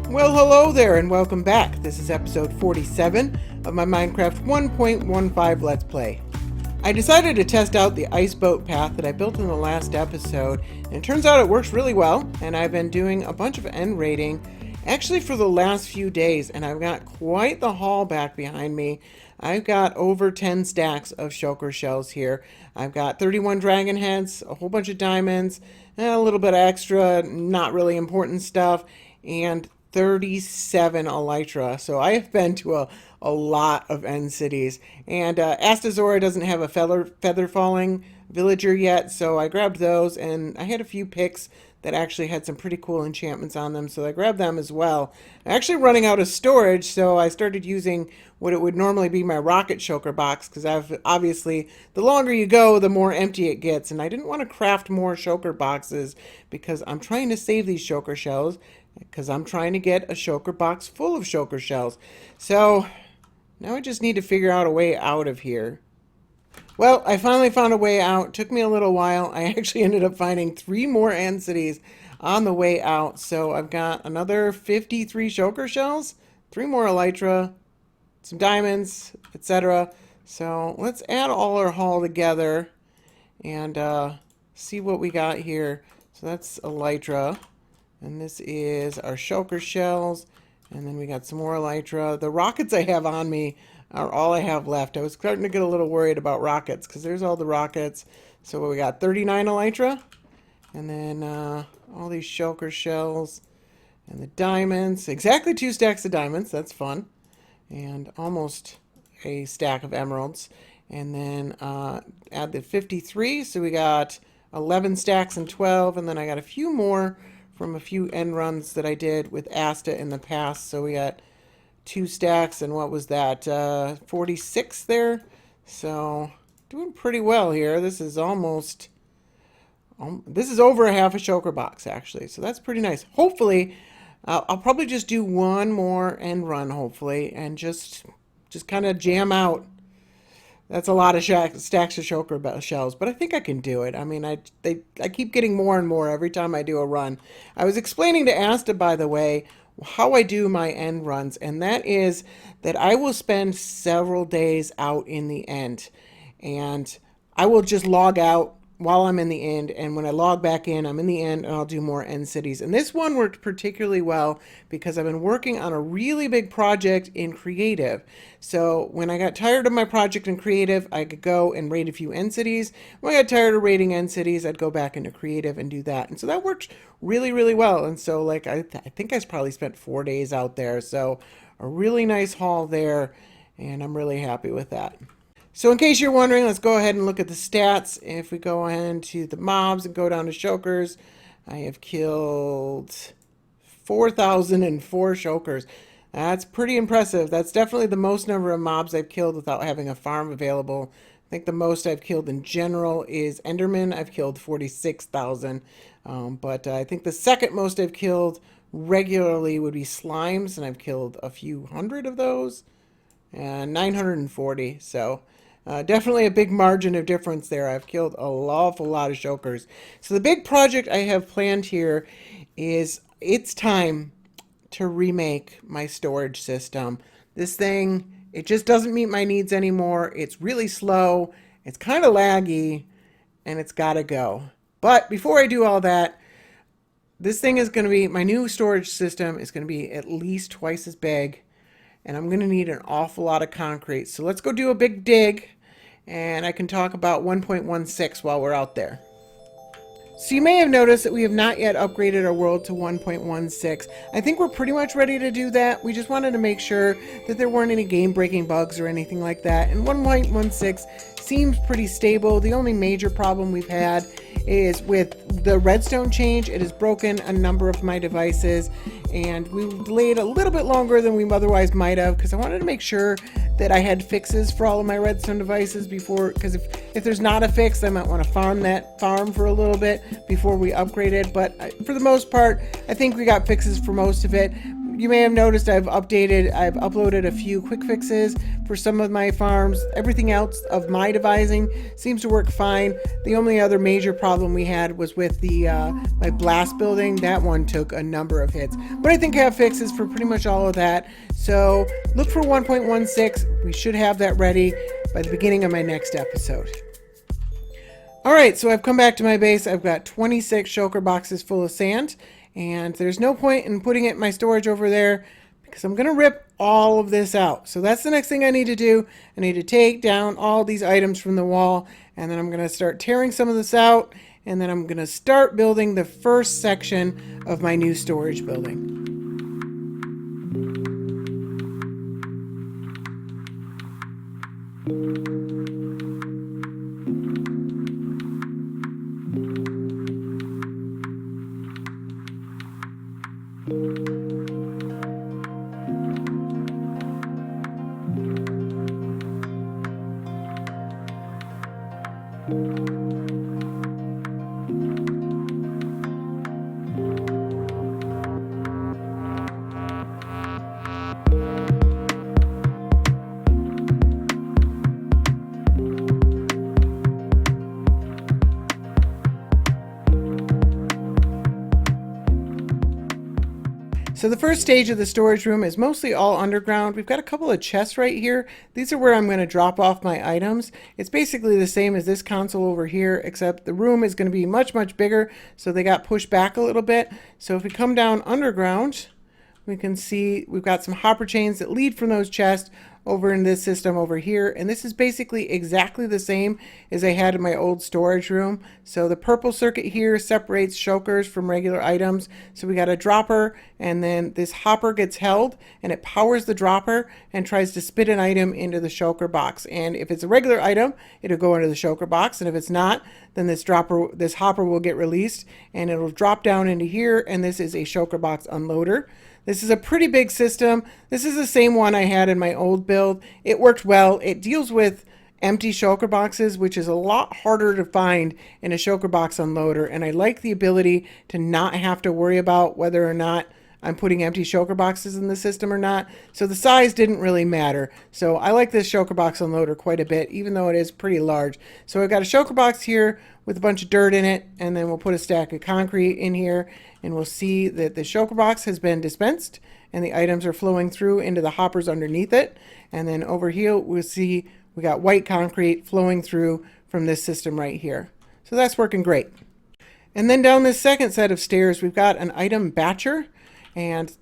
Well, hello there and welcome back. This is episode 47 of my Minecraft 1.15 Let's Play. I decided to test out the ice boat path that I built in the last episode, and it turns out it works really well, and I've been doing a bunch of end raiding actually for the last few days, and I've got quite the haul back behind me. I've got over 10 stacks of shulker shells here. I've got 31 dragon heads, a whole bunch of diamonds, a little bit of extra, not really important stuff, and 37 elytra. So I have been to a lot of end cities. And Astazora doesn't have a feather falling villager yet, so I grabbed those, and I had a few picks that actually had some pretty cool enchantments on them, so I grabbed them as well. I'm actually running out of storage, so I started using what it would normally be my rocket shulker box, because obviously the longer you go, the more empty it gets, and I didn't want to craft more shulker boxes because I'm trying to save these shulker shells, because I'm trying to get a shulker box full of shulker shells. So now I just need to figure out a way out of here. Well, I finally found a way out. It took me a little while. I actually ended up finding 3 more end cities on the way out. So I've got another 53 shulker shells, 3 more elytra, some diamonds, etc. So let's add all our haul together and see what we got here. So that's elytra. And this is our shulker shells. And then we got some more elytra. The rockets I have on me are all I have left. I was starting to get a little worried about rockets because there's all the rockets. So we got 39 elytra. And then all these shulker shells and the diamonds. Exactly 2 stacks of diamonds. That's fun. And almost a stack of emeralds. And then add the 53. So we got 11 stacks and 12. And then I got a few more from a few end runs that I did with Asta in the past. So we got 2 stacks, and what was that? 46 there. So doing pretty well here. This is almost, this is over a half a shulker box actually. So that's pretty nice. Hopefully, I'll probably just do one more end run hopefully, and just kind of jam out. That's a lot of stacks of shulker shells, but I think I can do it. I mean, I keep getting more and more every time I do a run. I was explaining to Asta, by the way, how I do my end runs, and that is that I will spend several days out in the end, and I will just log out while I'm in the end, and when I log back in, I'm in the end, and I'll do more end cities. And this one worked particularly well because I've been working on a really big project in creative. So when I got tired of my project in creative, I could go and raid a few end cities. When I got tired of raiding end cities, I'd go back into creative and do that. And so that worked really, really well. And so like I think I probably spent 4 days out there. So a really nice haul there, and I'm really happy with that. So in case you're wondering, let's go ahead and look at the stats. If we go into the mobs and go down to shulkers, I have killed 4,004 shulkers. That's pretty impressive. That's definitely the most number of mobs I've killed without having a farm available. I think the most I've killed in general is Enderman. I've killed 46,000. But I think the second most I've killed regularly would be slimes, and I've killed a few hundred of those. 940. So definitely a big margin of difference there. I've killed an awful lot of shulkers. So the big project I have planned here is it's time to remake my storage system. This thing, it just doesn't meet my needs anymore. It's really slow. It's kind of laggy, and it's got to go. But before I do all that, this thing is going to be, my new storage system is going to be at least twice as big, and I'm going to need an awful lot of concrete. So let's go do a big dig, and I can talk about 1.16 while we're out there. So you may have noticed that we have not yet upgraded our world to 1.16. I think we're pretty much ready to do that. We just wanted to make sure that there weren't any game-breaking bugs or anything like that. And 1.16 seems pretty stable. The only major problem we've had is with the redstone change. It has broken a number of my devices, and we delayed a little bit longer than we otherwise might have because I wanted to make sure that I had fixes for all of my redstone devices before, because if there's not a fix, I might want to farm for a little bit before we upgrade it. But for the most part, I think we got fixes for most of it. you may have noticed I've uploaded a few quick fixes for some of my farms. Everything else of my devising seems to work fine. The only other major problem we had was with the my blast building. That one took a number of hits, but I think I have fixes for pretty much all of that. So look for 1.16. We should have that ready by the beginning of my next episode. Alright, so I've come back to my base. I've got 26 shulker boxes full of sand, and there's no point in putting it in my storage over there because I'm going to rip all of this out. So that's the next thing I need to do. I need to take down all these items from the wall, and then I'm going to start tearing some of this out, and then I'm going to start building the first section of my new storage building. So the first stage of the storage room is mostly all underground. We've got a couple of chests right here. These are where I'm going to drop off my items. It's basically the same as this console over here, except the room is going to be much, much bigger. So they got pushed back a little bit. So if we come down underground, we can see we've got some hopper chains that lead from those chests over in this system over here, and this is basically exactly the same as I had in my old storage room. So the purple circuit here separates shulkers from regular items. So we got a dropper, and then this hopper gets held and it powers the dropper and tries to spit an item into the shulker box. And if it's a regular item, it'll go into the shulker box, and if it's not, then this hopper will get released and it'll drop down into here, and this is a shulker box unloader. This is a pretty big system. This is the same one I had in my old build. It worked well. It deals with empty shulker boxes, which is a lot harder to find in a shulker box unloader. And I like the ability to not have to worry about whether or not I'm putting empty shulker boxes in the system or not. So the size didn't really matter. So I like this shulker box unloader quite a bit, even though it is pretty large. So I've got a shulker box here with a bunch of dirt in it, and then we'll put a stack of concrete in here, and we'll see that the shulker box has been dispensed and the items are flowing through into the hoppers underneath it. And then over here we'll see we got white concrete flowing through from this system right here. So that's working great. And then down this second set of stairs we've got an item batcher. And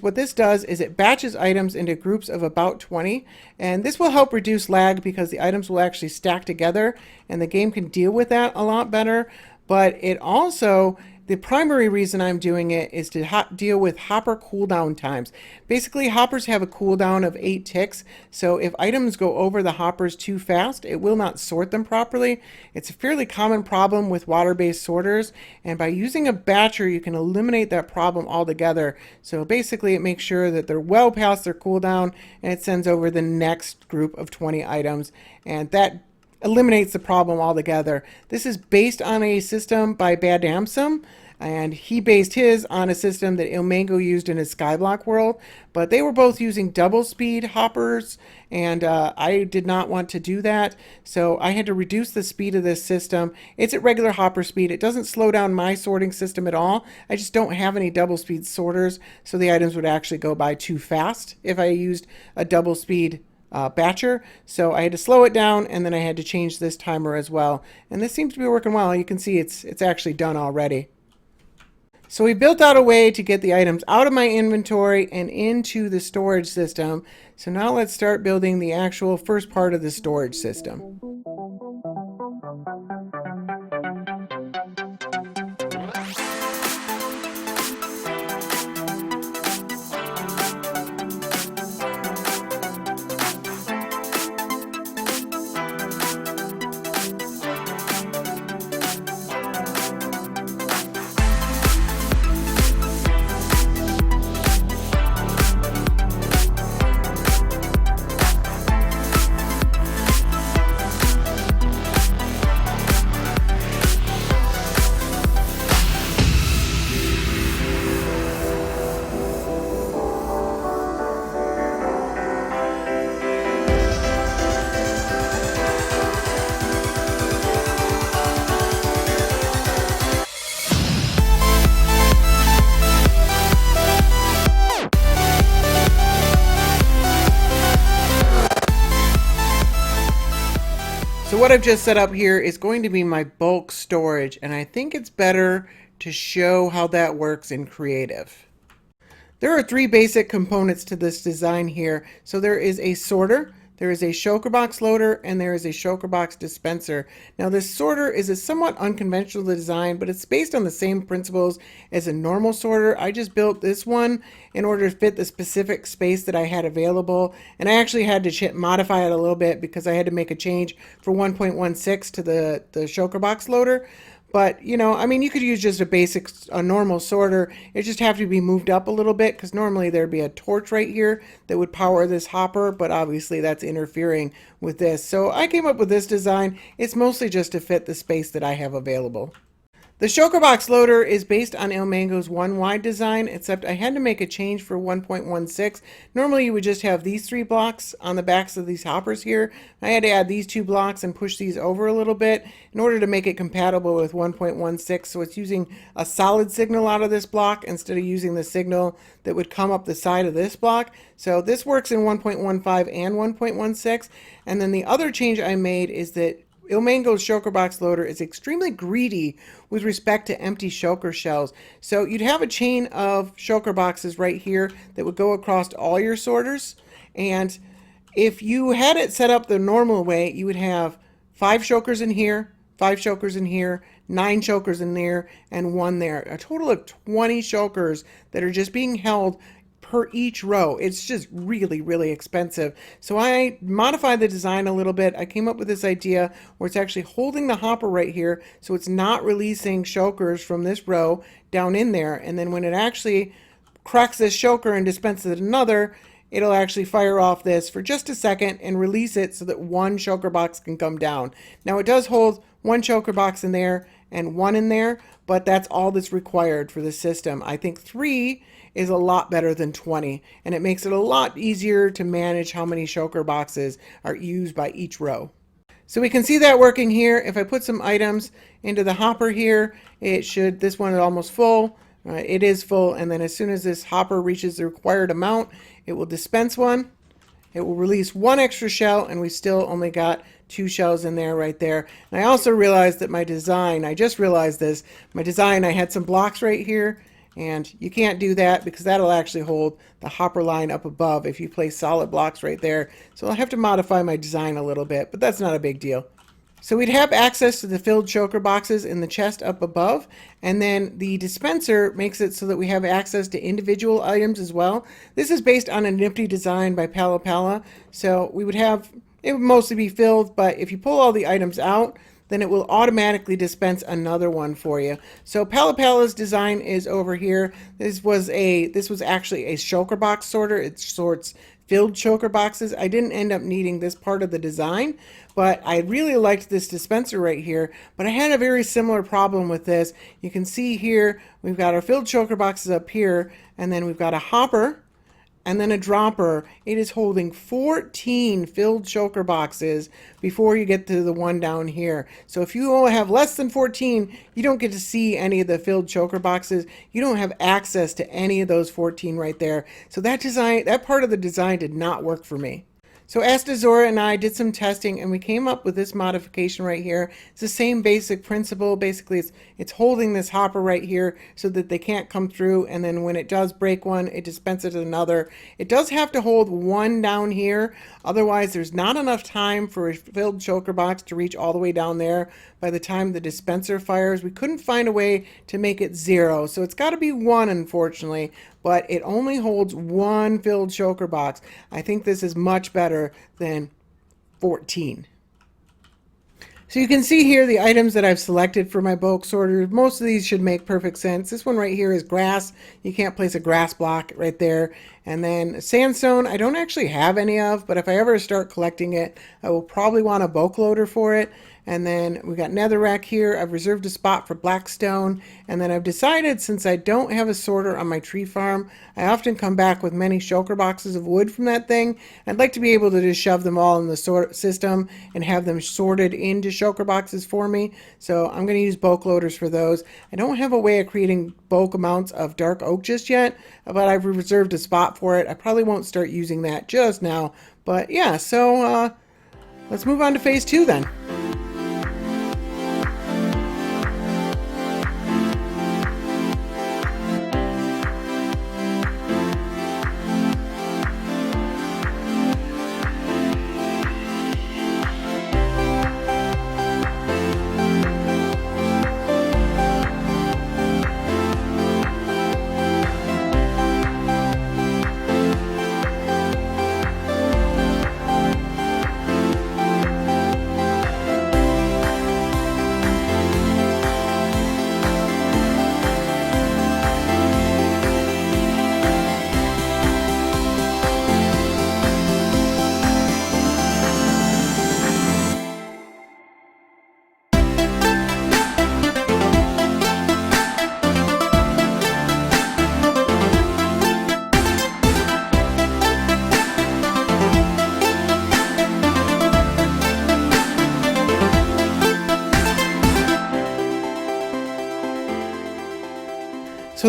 what this does is it batches items into groups of about 20, and this will help reduce lag because the items will actually stack together and the game can deal with that a lot better. But it also, the primary reason I'm doing it is to deal with hopper cooldown times. Basically, hoppers have a cooldown of 8 ticks, so if items go over the hoppers too fast, it will not sort them properly. It's a fairly common problem with water-based sorters, and by using a batcher, you can eliminate that problem altogether. So basically, it makes sure that they're well past their cooldown, and it sends over the next group of 20 items, and that eliminates the problem altogether. This is based on a system by Bad Damsum, and he based his on a system that Ilmango used in his Skyblock world, but they were both using double speed hoppers, and I did not want to do that, so I had to reduce the speed of this system. It's at regular hopper speed. It doesn't slow down my sorting system at all. I just don't have any double speed sorters, so the items would actually go by too fast if I used a double speed batcher. So I had to slow it down, and then I had to change this timer as well, and this seems to be working well. You can see it's actually done already. So we built out a way to get the items out of my inventory and into the storage system. So now let's start building the actual first part of the storage system. what I've just set up here is going to be my bulk storage, and I think it's better to show how that works in Creative. There are three basic components to this design here. So there is a sorter, there is a shulker box loader, and there is a shulker box dispenser. Now this sorter is a somewhat unconventional design, but it's based on the same principles as a normal sorter. I just built this one in order to fit the specific space that I had available, and I actually had to modify it a little bit because I had to make a change for 1.16 to the shulker box loader. But, you know, I mean, you could use just a normal sorter. It just have to be moved up a little bit because normally there'd be a torch right here that would power this hopper, but obviously that's interfering with this. So I came up with this design. It's mostly just to fit the space that I have available. The shulker box loader is based on Ilmango's one wide design, except I had to make a change for 1.16. Normally you would just have these three blocks on the backs of these hoppers here. I had to add these two blocks and push these over a little bit in order to make it compatible with 1.16. So it's using a solid signal out of this block instead of using the signal that would come up the side of this block. So this works in 1.15 and 1.16. And then the other change I made is that Ilmango's shulker box loader is extremely greedy with respect to empty shulker shells. So you'd have a chain of shulker boxes right here that would go across all your sorters. And if you had it set up the normal way, you would have 5 shulkers in here, 5 shulkers in here, 9 shulkers in there, and 1 there. A total of 20 shulkers that are just being held per each row. It's just really, really expensive. So I modified the design a little bit. I came up with this idea where it's actually holding the hopper right here, so it's not releasing shulkers from this row down in there. And then when it actually cracks this shulker and dispenses another, it'll actually fire off this for just a second and release it so that 1 shulker box can come down. Now it does hold 1 shulker box in there and 1 in there, but that's all that's required for the system. I think 3 is a lot better than 20, and it makes it a lot easier to manage how many shulker boxes are used by each row. So we can see that working here. If I put some items into the hopper here, this one is almost full. It is full, and then as soon as this hopper reaches the required amount, it will dispense one. It will release 1 extra shell, and we still only got 2 shells in there right there. And I also realized that my design, I just realized this, I had some blocks right here, and you can't do that because that'll actually hold the hopper line up above if you place solid blocks right there. So I'll have to modify my design a little bit, but that's not a big deal. So we'd have access to the filled shulker boxes in the chest up above, and then the dispenser makes it so that we have access to individual items as well. This is based on a nifty design by Pala Pala. So it would mostly be filled, but if you pull all the items out, then it will automatically dispense another one for you. So Pala Pala's design is over here. This was actually a shulker box sorter. It sorts filled shulker boxes. I didn't end up needing this part of the design, but I really liked this dispenser right here. But I had a very similar problem with this. You can see here, we've got our filled shulker boxes up here, and then we've got a hopper, and then a dropper. It is holding 14 filled shulker boxes before you get to the one down here. So if you only have less than 14, you don't get to see any of the filled shulker boxes. You don't have access to any of those 14 right there. So that part of the design did not work for me. So Astazora and I did some testing, and we came up with this modification right here. It's the same basic principle. Basically, it's holding this hopper right here so that they can't come through, and then when it does break one, it dispenses another. It does have to hold 1 down here. Otherwise, there's not enough time for a filled shulker box to reach all the way down there. By the time the dispenser fires, we couldn't find a way to make it 0. So it's got to be 1, unfortunately, but it only holds 1 filled shulker box. I think this is much better than 14. So you can see here the items that I've selected for my bulk sorter. Most of these should make perfect sense. This one right here is grass. You can't place a grass block right there. And then sandstone, I don't actually have any of, but if I ever start collecting it, I will probably want a bulk loader for it. And then we got netherrack here. I've reserved a spot for blackstone. And then I've decided, since I don't have a sorter on my tree farm, I often come back with many shulker boxes of wood from that thing. I'd like to be able to just shove them all in the sort system and have them sorted into shulker boxes for me. So I'm going to use bulk loaders for those. I don't have a way of creating bulk amounts of dark oak just yet, but I've reserved a spot for it. I probably won't start using that just now. But yeah, so let's move on to phase 2 then.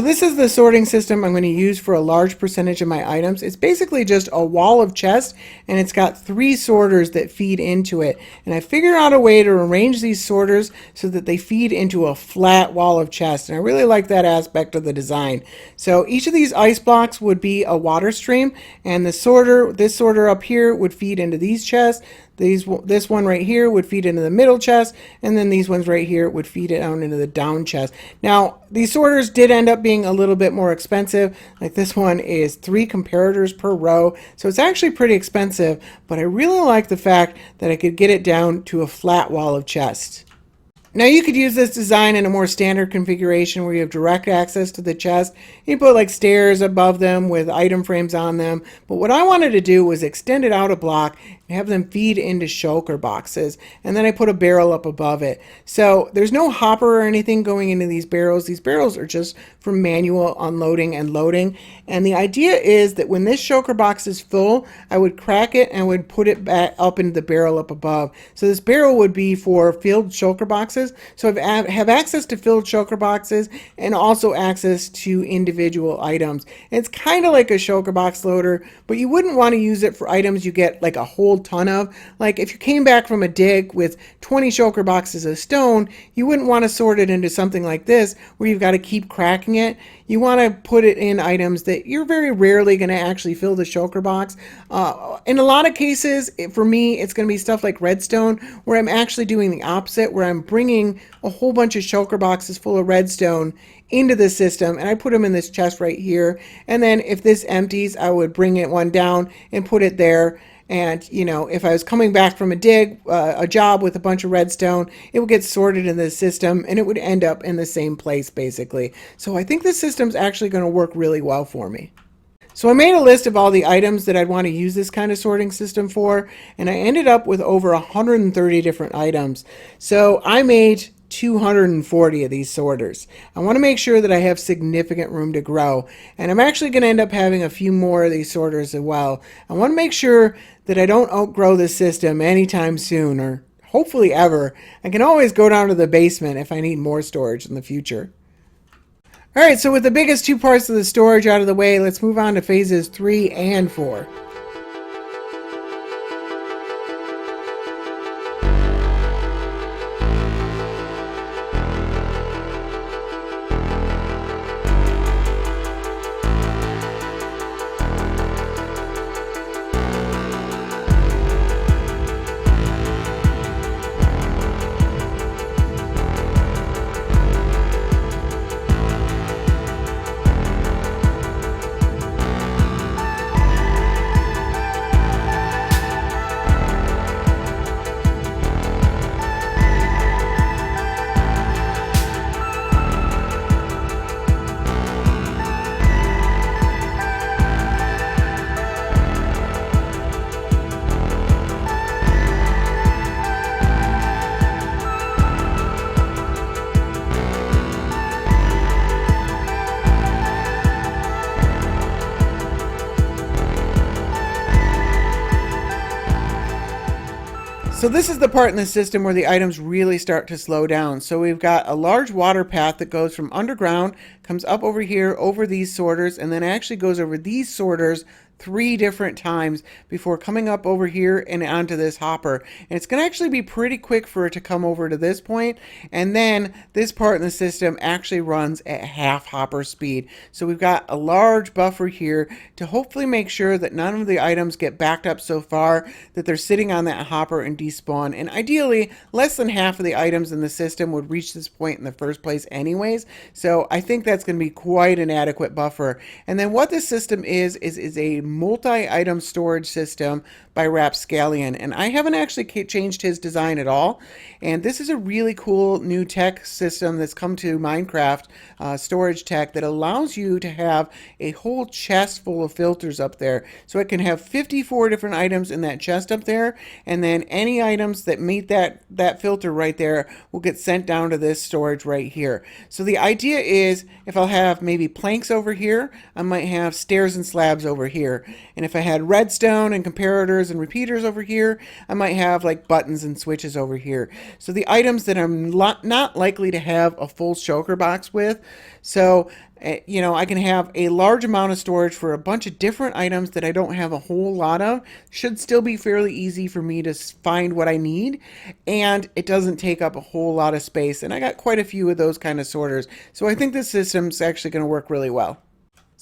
So this is the sorting system I'm going to use for a large percentage of my items. It's basically just a wall of chests, and it's got 3 sorters that feed into it. And I figured out a way to arrange these sorters so that they feed into a flat wall of chests. And I really like that aspect of the design. So each of these ice blocks would be a water stream, and this sorter up here would feed into these chests. This one right here would feed into the middle chest, and then these ones right here would feed it down into the down chest. Now, these sorters did end up being a little bit more expensive. Like this one is 3 comparators per row, so it's actually pretty expensive, but I really like the fact that I could get it down to a flat wall of chests. Now you could use this design in a more standard configuration where you have direct access to the chest. You put like stairs above them with item frames on them. But what I wanted to do was extend it out a block and have them feed into shulker boxes. And then I put a barrel up above it. So there's no hopper or anything going into these barrels. These barrels are just for manual unloading and loading. And the idea is that when this shulker box is full, I would crack it and would put it back up into the barrel up above. So this barrel would be for filled shulker boxes. So I have access to filled shulker boxes and also access to individual items. And it's kind of like a shulker box loader, but you wouldn't want to use it for items you get like a whole ton of. Like if you came back from a dig with 20 shulker boxes of stone, you wouldn't want to sort it into something like this where you've got to keep cracking it. You want to put it in items that you're very rarely going to actually fill the shulker box. In a lot of cases, for me, it's going to be stuff like redstone, where I'm actually doing the opposite, where I'm bringing a whole bunch of shulker boxes full of redstone into the system, and I put them in this chest right here. And then if this empties, I would bring it one down and put it there. And, you know, if I was coming back from a dig, a job with a bunch of redstone, it would get sorted in the system and it would end up in the same place, basically. So I think this system's actually going to work really well for me. So I made a list of all the items that I'd want to use this kind of sorting system for, and I ended up with over 130 different items. So I made 240 of these sorters. I want to make sure that I have significant room to grow, and I'm actually going to end up having a few more of these sorters as well. I want to make sure that I don't outgrow this system anytime soon, or hopefully ever. I can always go down to the basement if I need more storage in the future. Alright, so with the biggest 2 parts of the storage out of the way, let's move on to phases 3 and 4. So this is the part in the system where the items really start to slow down. So we've got a large water path that goes from underground, comes up over here, over these sorters, and then actually goes over these sorters 3 different times before coming up over here and onto this hopper. And it's going to actually be pretty quick for it to come over to this point. And then this part in the system actually runs at half hopper speed. So we've got a large buffer here to hopefully make sure that none of the items get backed up so far that they're sitting on that hopper and despawn. And ideally, less than half of the items in the system would reach this point in the first place anyways. So I think that's going to be quite an adequate buffer. And then what this system is a multi-item storage system by Rapscallion, and I haven't actually changed his design at all. And this is a really cool new tech system that's come to Minecraft, storage tech, that allows you to have a whole chest full of filters up there. So it can have 54 different items in that chest up there, and then any items that meet that filter right there will get sent down to this storage right here. So the idea is, if I'll have maybe planks over here, I might have stairs and slabs over here. here. And if I had redstone and comparators and repeaters over here, I might have like buttons and switches over here. So the items that I'm not likely to have a full shulker box with. So I can have a large amount of storage for a bunch of different items that I don't have a whole lot of. Should still be fairly easy for me to find what I need, and it doesn't take up a whole lot of space. And I got quite a few of those kind of sorters. So I think this system's actually going to work really well.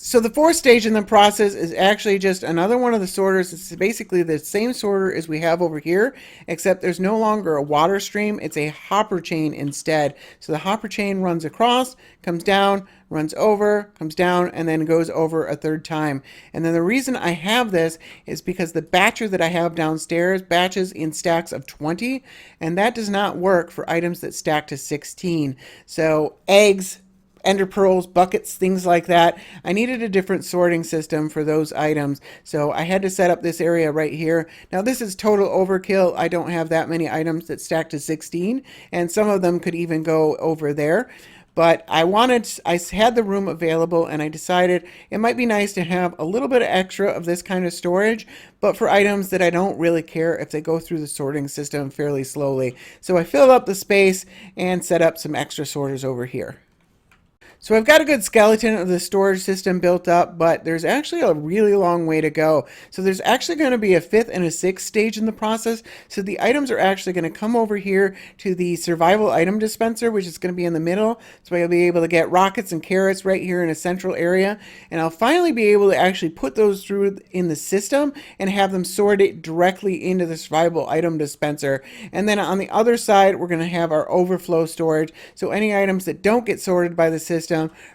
So the fourth stage in the process is actually just another one of the sorters. It's basically the same sorter as we have over here, except there's no longer a water stream. It's a hopper chain instead. So the hopper chain runs across, comes down, runs over, comes down, and then goes over a third time. And then the reason I have this is because the batcher that I have downstairs batches in stacks of 20, and that does not work for items that stack to 16. So eggs, ender pearls, buckets, things like that. I needed a different sorting system for those items, so I had to set up this area right here. Now this is total overkill. I don't have that many items that stack to 16, and some of them could even go over there. But I had the room available, and I decided it might be nice to have a little bit of extra of this kind of storage, but for items that I don't really care if they go through the sorting system fairly slowly. So I filled up the space and set up some extra sorters over here. So I've got a good skeleton of the storage system built up, but there's actually a really long way to go. So there's actually going to be a fifth and a sixth stage in the process. So the items are actually going to come over here to the survival item dispenser, which is going to be in the middle. So I'll be able to get rockets and carrots right here in a central area. And I'll finally be able to actually put those through in the system and have them sorted directly into the survival item dispenser. And then on the other side, we're going to have our overflow storage. So any items that don't get sorted by the system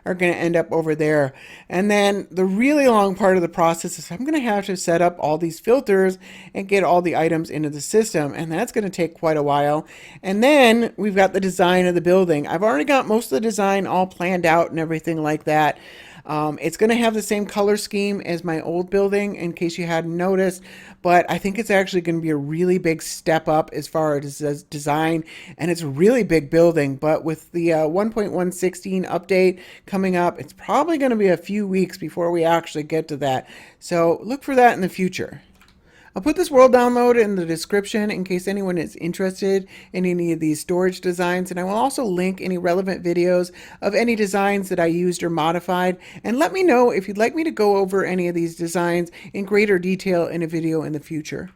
are going to end up over there. And then the really long part of the process is I'm going to have to set up all these filters and get all the items into the system, and that's going to take quite a while. And then we've got the design of the building. I've already got most of the design all planned out and everything like that. It's going to have the same color scheme as my old building, in case you hadn't noticed, but I think it's actually going to be a really big step up as far as design, and it's a really big building. But with the 1.116 update coming up, it's probably going to be a few weeks before we actually get to that. So look for that in the future. I'll put this world download in the description in case anyone is interested in any of these storage designs, and I will also link any relevant videos of any designs that I used or modified, and let me know if you'd like me to go over any of these designs in greater detail in a video in the future.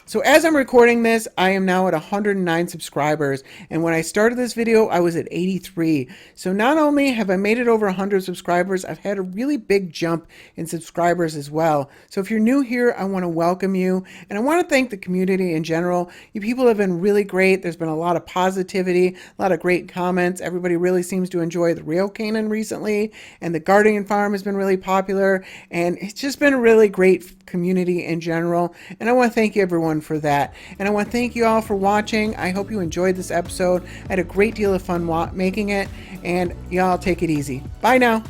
So as I'm recording this, I am now at 109 subscribers, and when I started this video, I was at 83. So not only have I made it over 100 subscribers, I've had a really big jump in subscribers as well. So if you're new here, I want to welcome you, and I want to thank the community in general. You people have been really great. There's been a lot of positivity, a lot of great comments. Everybody really seems to enjoy the Real Canaan recently, and the Guardian Farm has been really popular, and it's just been a really great community in general, and I want to thank you everyone for that. And I want to thank you all for watching. I hope you enjoyed this episode. I had a great deal of fun making it, and y'all take it easy. Bye now.